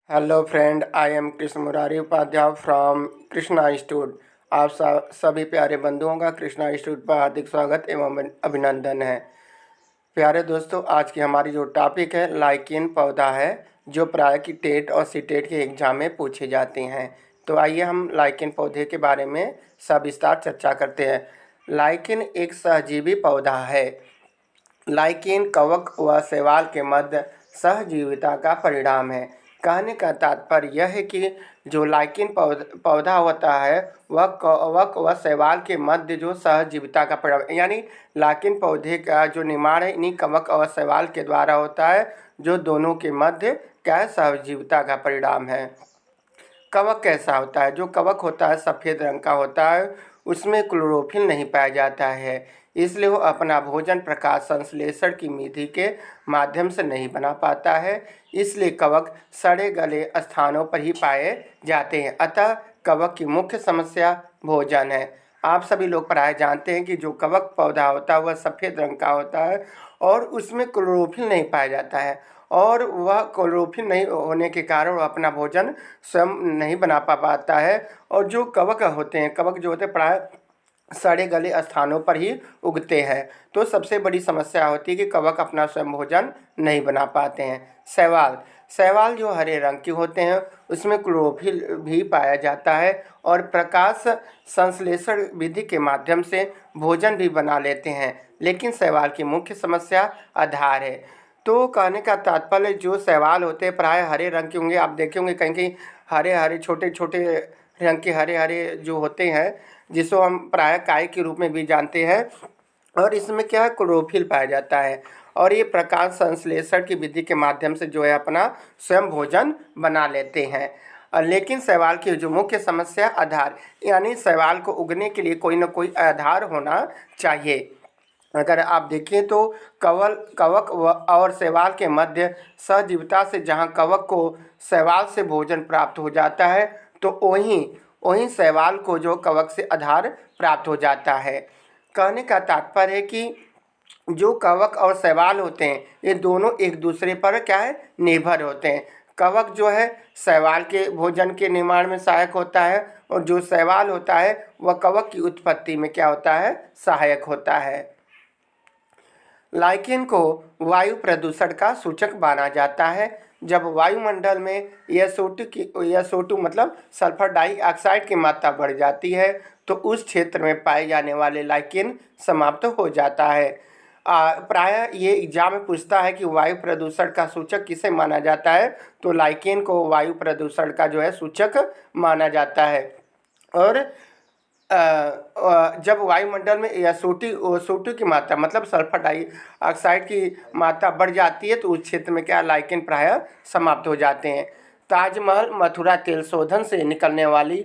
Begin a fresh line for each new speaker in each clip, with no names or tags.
Hello friend, I am Krishna Murari Upadhyay from Krishna institute. आप सभी प्यारे बंधुओं का कृष्णा इंस्टीट्यूट पर हार्दिक स्वागत एवं अभिनंदन है। प्यारे दोस्तों, आज की हमारी जो टॉपिक है लाइकेन पौधा है, जो प्राय की टेट और सीटेट के एग्जाम में पूछे जाते हैं। तो आइए हम लाइकेन पौधे के बारे में सविस्तार चर्चा करते हैं। लाइकेन एक सहजीवी पौधा है। लाइकेन कवक व शैवाल के मध्य सहजीविता का परिणाम है। कहने का तात्पर्य यह है कि जो लाइकेन पौधा होता है वह कवक व शैवाल के मध्य जो सहजीविता का परिणाम, यानी लाइकेन पौधे का जो निर्माण है इन्हीं कवक और शैवाल के द्वारा होता है, जो दोनों के मध्य क्या है, सहजीविता का परिणाम है। कवक कैसा होता है? जो कवक होता है सफ़ेद रंग का होता है, उसमें क्लोरोफिल नहीं पाया जाता है, इसलिए वो अपना भोजन प्रकाश संश्लेषण की विधि के माध्यम से नहीं बना पाता है। इसलिए कवक सड़े गले स्थानों पर ही पाए जाते हैं। अतः कवक की मुख्य समस्या भोजन है। आप सभी लोग प्राय जानते हैं कि जो कवक पौधा होता है वह सफ़ेद रंग का होता है और उसमें क्लोरोफिल नहीं पाया जाता है, और वह क्लोरोफिल नहीं होने के कारण वह अपना भोजन स्वयं नहीं बना पाता है। और जो कवक होते हैं, कवक जो होते हैं प्राय सड़े गले स्थानों पर ही उगते हैं। तो सबसे बड़ी समस्या होती है कि कवक अपना स्वयं भोजन नहीं बना पाते हैं। शैवाल शैवाल जो हरे रंग के होते हैं उसमें क्लोरोफिल भी पाया जाता है और प्रकाश संश्लेषण विधि के माध्यम से भोजन भी बना लेते हैं, लेकिन शैवाल की मुख्य समस्या आधार है। तो कहने का तात्पर्य जो शैवाल होते हैं प्राय हरे रंग के होंगे। आप देखे होंगे कहीं कहीं हरे हरे छोटे छोटे रंग के हरे हरे जो होते हैं, जिसको हम प्राय काय के रूप में भी जानते हैं। और इसमें क्या है, क्लोरोफिल पाया जाता है और ये प्रकाश संश्लेषण की विधि के माध्यम से जो है अपना स्वयं भोजन बना लेते हैं। लेकिन शैवाल की जो मुख्य समस्या आधार, यानी शैवाल को उगने के लिए कोई ना कोई आधार होना चाहिए। अगर आप देखें तो कवक और शैवाल के मध्य सहजीविता से जहाँ कवक को शैवाल से भोजन प्राप्त हो जाता है, तो वहीं वहीं शैवाल को जो कवक से आधार प्राप्त हो जाता है। कहने का तात्पर्य है कि जो कवक और शैवाल होते हैं ये दोनों एक दूसरे पर क्या है, निर्भर होते हैं। कवक जो है शैवाल के भोजन के निर्माण में सहायक होता है, और जो शैवाल होता है वह कवक की उत्पत्ति में क्या होता है, सहायक होता है। लाइकेन को वायु प्रदूषण का सूचक माना जाता है। जब वायुमंडल में SO2 मतलब सल्फर डाइऑक्साइड की मात्रा बढ़ जाती है तो उस क्षेत्र में पाए जाने वाले लाइकेन समाप्त हो जाता है। प्रायः ये एग्जाम में पूछता है कि वायु प्रदूषण का सूचक किसे माना जाता है, तो लाइकेन को वायु प्रदूषण का जो है सूचक माना जाता है। और जब वायुमंडल में SO2 की मात्रा मतलब सल्फर डाइऑक्साइड की मात्रा बढ़ जाती है तो उस क्षेत्र में क्या लाइकेन प्रायः समाप्त हो जाते हैं। ताजमहल मथुरा तेल शोधन से निकलने वाली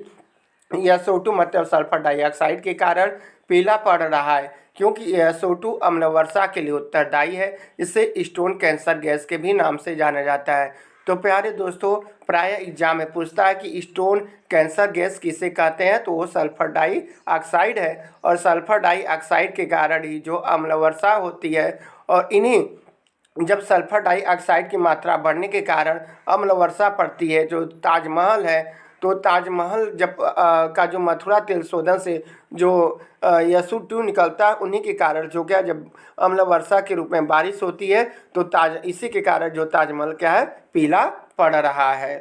SO2 मतलब सल्फर डाइऑक्साइड के कारण पीला पड़ रहा है, क्योंकि SO2 अम्ल वर्षा के लिए उत्तरदायी है। इसे स्टोन कैंसर गैस के भी नाम से जाना जाता है। तो प्यारे दोस्तों, प्राय एग्जाम में पूछता है कि स्टोन कैंसर गैस किसे कहते हैं, तो वो सल्फर डाइऑक्साइड है। और सल्फर डाइऑक्साइड के कारण ही जो अम्ल वर्षा होती है, और इन्हीं जब सल्फर डाइऑक्साइड की मात्रा बढ़ने के कारण अम्ल वर्षा पड़ती है। जो ताजमहल है, तो ताजमहल जब का जो मथुरा तेल शोधन से जो SO2 निकलता है, उन्हीं के कारण जो क्या जब अम्ल वर्षा के रूप में बारिश होती है तो इसी के कारण जो ताजमहल क्या है, पीला पड़ रहा है।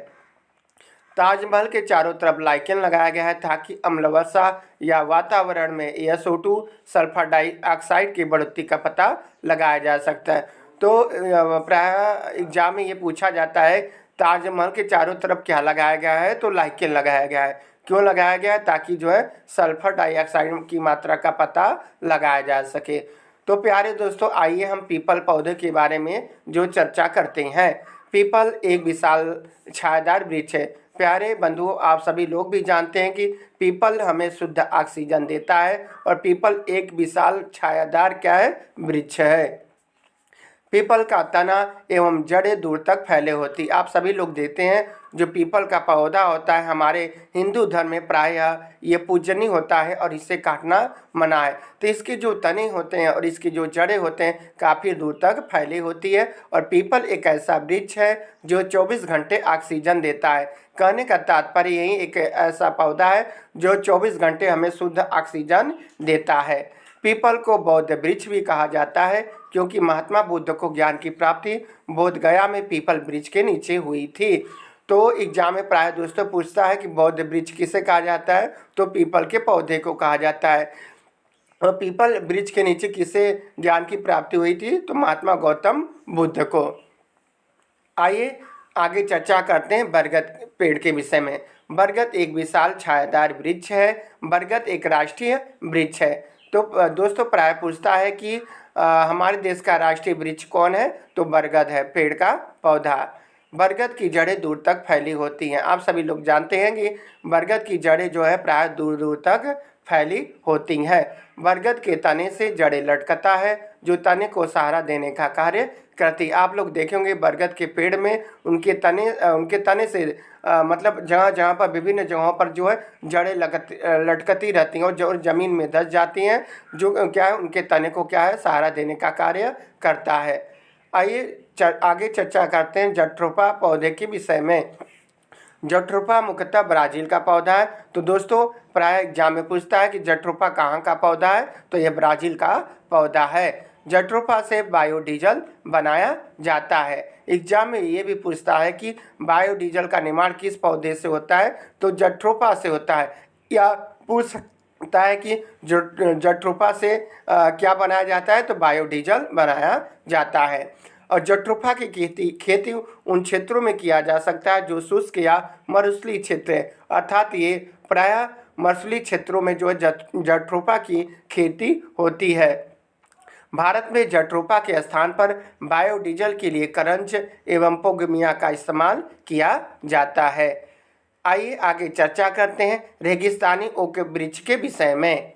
ताजमहल के चारों तरफ लाइकेन लगाया गया है ताकि अम्ल वर्षा या वातावरण में SO2 सल्फर डाइऑक्साइड की बढ़ोतरी का पता लगाया जा सकता है। तो प्राय एग्जाम में ये पूछा जाता है ताजमहल के चारों तरफ क्या लगाया गया है, तो लाइकेन लगाया गया है। क्यों लगाया गया है? ताकि जो है सल्फर डाइऑक्साइड की मात्रा का पता लगाया जा सके। तो प्यारे दोस्तों, आइए हम पीपल पौधे के बारे में जो चर्चा करते हैं। पीपल एक विशाल छायादार वृक्ष है। प्यारे बंधुओं, आप सभी लोग भी जानते हैं कि पीपल हमें शुद्ध ऑक्सीजन देता है और पीपल एक विशाल छायादार क्या है, वृक्ष है। पीपल का तना एवं जड़ें दूर तक फैले होती। आप सभी लोग देखते हैं जो पीपल का पौधा होता है हमारे हिंदू धर्म में प्रायः ये पूजनीय होता है और इसे काटना मना है। तो इसके जो तने होते हैं और इसकी जो जड़ें होते हैं काफ़ी दूर तक फैली होती है। और पीपल एक ऐसा वृक्ष है जो 24 घंटे ऑक्सीजन देता है। कहने का तात्पर्य यही एक ऐसा पौधा है जो 24 घंटे हमें शुद्ध ऑक्सीजन देता है। पीपल को बौद्ध वृक्ष भी कहा जाता है क्योंकि महात्मा बुद्ध को ज्ञान की प्राप्ति बोध गया में पीपल वृक्ष के नीचे हुई थी। तो एग्जाम में प्राय दोस्तों पूछता है कि बौद्ध वृक्ष किसे कहा जाता है, तो पीपल के पौधे को कहा जाता है। और पीपल वृक्ष के नीचे किसे ज्ञान की प्राप्ति हुई थी, तो महात्मा गौतम बुद्ध को। आइए आगे चर्चा करते हैं बरगद पेड़ के विषय में। बरगद एक विशाल छायादार वृक्ष है। बरगद एक राष्ट्रीय वृक्ष है। तो दोस्तों प्राय पूछता है कि हमारे देश का राष्ट्रीय वृक्ष कौन है, तो बरगद है, पेड़ का पौधा। बरगद की जड़ें दूर तक फैली होती हैं। आप सभी लोग जानते हैं कि बरगद की जड़ें जो है प्राय दूर दूर तक फैली होती हैं। बरगद के तने से जड़ें लटकता है जो तने को सहारा देने का कार्य करती। आप लोग देखेंगे बरगद के पेड़ में उनके तने से मतलब जहाँ जहाँ पर विभिन्न जगहों पर जो है जड़ें लटकती रहती हैं और जो ज़मीन में धंस जाती हैं, जो क्या है उनके तने को क्या है सहारा देने का कार्य करता है। आइए आगे चर्चा करते हैं जट्रोफा पौधे के विषय में। जट्रोफा मुख्यतः ब्राज़ील का पौधा है। तो दोस्तों प्राय एग्जाम में पूछता है कि जट्रोफा कहाँ का पौधा है, तो यह ब्राज़ील का पौधा है। जट्रोफा से बायोडीजल बनाया जाता है। एग्जाम में ये भी पूछता है कि बायोडीजल का निर्माण किस पौधे से होता है, तो जट्रोफा से होता है। या पूछ सकता है कि जट्रोफा से क्या बनाया जाता है, तो बायोडीजल बनाया जाता है। और जट्रोफा की खेती उन क्षेत्रों में किया जा सकता है जो शुष्क या मरुस्थलीय क्षेत्र है, अर्थात ये प्रायः मरुस्थलीय क्षेत्रों में जो है जट्रोफा की खेती होती है। भारत में जट्रोफा के स्थान पर बायोडीजल के लिए करंज एवं पोगमिया का इस्तेमाल किया जाता है। आइए आगे चर्चा करते हैं रेगिस्तानी ओक वृक्ष के विषय में।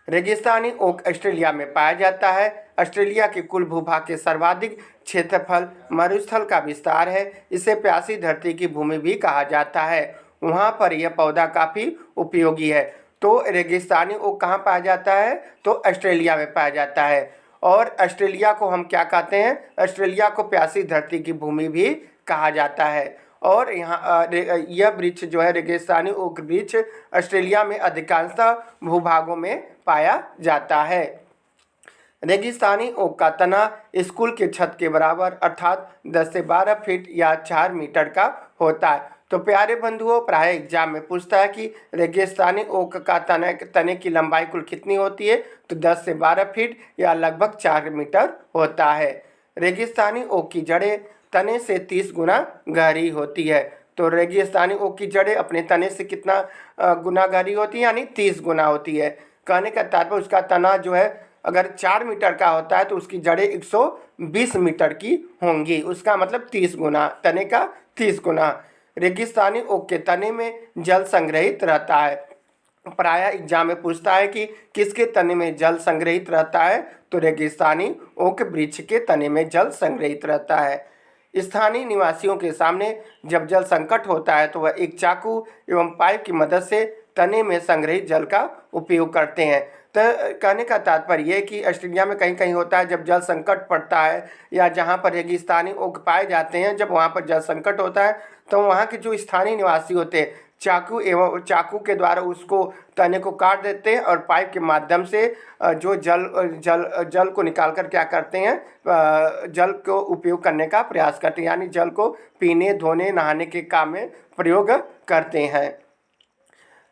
रेगिस्तानी ओक ऑस्ट्रेलिया में पाया जाता है। ऑस्ट्रेलिया के कुल भूभाग के सर्वाधिक क्षेत्रफल मरुस्थल का विस्तार है। इसे प्यासी धरती की भूमि भी कहा जाता है। वहाँ पर यह पौधा काफ़ी उपयोगी है। तो रेगिस्तानी ओक कहाँ पाया जाता है, तो ऑस्ट्रेलिया में पाया जाता है। और ऑस्ट्रेलिया को हम क्या कहते हैं, ऑस्ट्रेलिया को प्यासी धरती की भूमि भी कहा जाता है। और यहाँ यह वृक्ष जो है रेगिस्तानी ओक वृक्ष ऑस्ट्रेलिया में अधिकांशतः भूभागों में पाया जाता है। रेगिस्तानी ओक का तना स्कूल के छत के बराबर अर्थात 10 से 12 फीट या 4 मीटर का होता है। तो प्यारे बंधुओं प्राय एग्जाम में पूछता है कि रेगिस्तानी ओक का तने की लंबाई कुल कितनी होती है, तो 10 से 12 फीट या लगभग 4 मीटर होता है। रेगिस्तानी ओक की जड़ें तने से 30 गुना गहरी होती है। तो रेगिस्तानी ओक की जड़ें अपने तने से कितना गुना गहरी होती है, यानी 30 गुना होती है। कहने का तात्पर्य उसका तना जो है अगर 4 मीटर का होता है तो उसकी जड़ें 120 मीटर की होंगी। उसका मतलब 30 गुना, तने का 30 गुना। रेगिस्तानी ओक के तने में जल संग्रहित रहता है। प्राय एग्जाम में पूछता है कि किसके तने में जल संग्रहित रहता है, तो रेगिस्तानी ओक वृक्ष के तने में जल संग्रहित रहता है। स्थानीय निवासियों के सामने जब जल संकट होता है तो वह एक चाकू एवं पाइप की मदद से तने में संग्रहित जल का उपयोग करते हैं। तो कहने का तात्पर्य ये कि ऑस्ट्रेलिया में कहीं कहीं होता है जब जल संकट पड़ता है या जहाँ पर रेगिस्तानी ओक पाए जाते हैं, जब वहाँ पर जल संकट होता है तो वहाँ के जो स्थानीय निवासी होते हैं चाकू के द्वारा उसको तने को काट देते हैं और पाइप के माध्यम से जो जल को निकाल कर क्या करते हैं, जल को उपयोग करने का प्रयास करते हैं, यानी जल को पीने, धोने, नहाने के काम में प्रयोग करते हैं।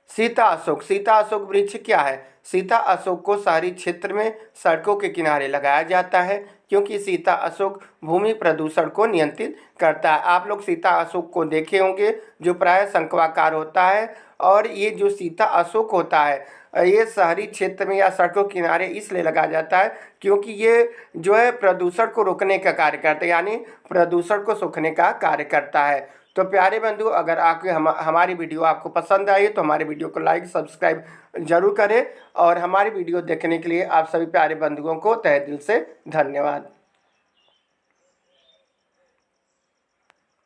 सीता अशोक वृक्ष क्या है? सीता अशोक को शहरी क्षेत्र में सड़कों के किनारे लगाया जाता है क्योंकि सीता अशोक भूमि प्रदूषण को नियंत्रित करता है। आप लोग सीता अशोक को देखे होंगे जो प्राय शंक्वाकार होता है। और ये जो सीता अशोक होता है ये शहरी क्षेत्र में या सड़कों के किनारे इसलिए लगाया जाता है क्योंकि ये जो है प्रदूषण को रोकने का कार्य करता है, यानी प्रदूषण को सोखने का कार्य करता है। तो प्यारे बंधु अगर आपके हमारी वीडियो आपको पसंद आई तो हमारे वीडियो को लाइक सब्सक्राइब जरूर करें। और हमारी वीडियो देखने के लिए आप सभी प्यारे बंधुओं को तहे दिल से धन्यवाद।